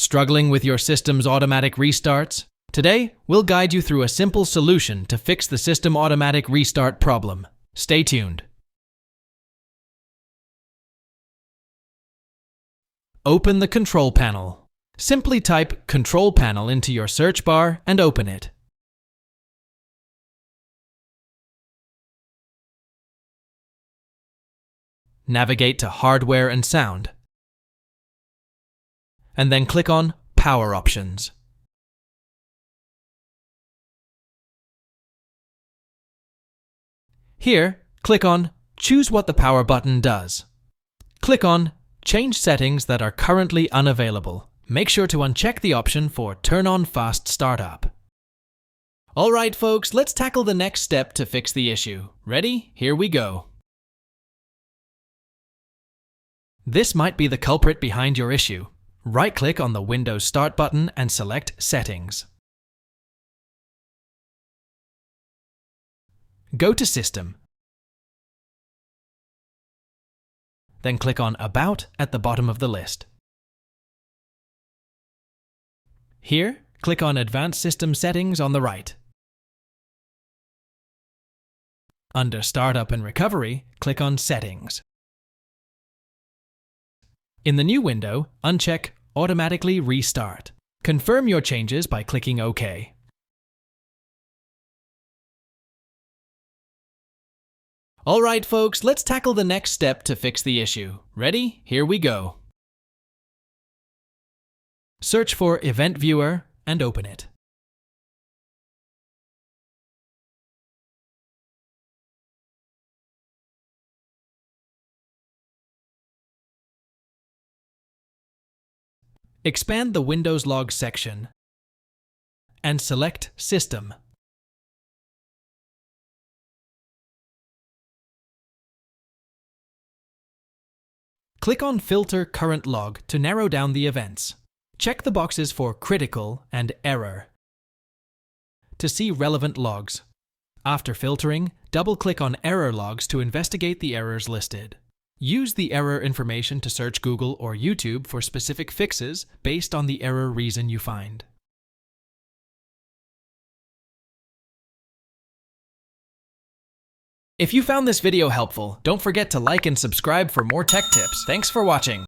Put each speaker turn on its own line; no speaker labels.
Struggling with your system's automatic restarts? Today, we'll guide you through a simple solution to fix the system automatic restart problem. Stay tuned. Open the control panel. Simply type Control Panel into your search bar and open it. Navigate to Hardware and Sound, and then click on Power Options. Here, click on Choose what the power button does. Click on Change settings that are currently unavailable. Make sure to uncheck the option for Turn on Fast Startup. Alright folks, let's tackle the next step to fix the issue. Ready? Here we go. This might be the culprit behind your issue. Right-click on the Windows Start button and select Settings. Go to System. Then click on About at the bottom of the list. Here, click on Advanced System Settings on the right. Under Startup and Recovery, click on Settings. In the new window, uncheck Automatically Restart. Confirm your changes by clicking OK. Alright folks, let's tackle the next step to fix the issue. Ready? Here we go. Search for Event Viewer and open it. Expand the Windows Log section and select System. Click on Filter Current Log to narrow down the events. Check the boxes for Critical and Error to see relevant logs. After filtering, double-click on Error logs to investigate the errors listed. Use the error information to search Google or YouTube for specific fixes based on the error reason you find. If you found this video helpful, don't forget to like and subscribe for more tech tips. Thanks for watching.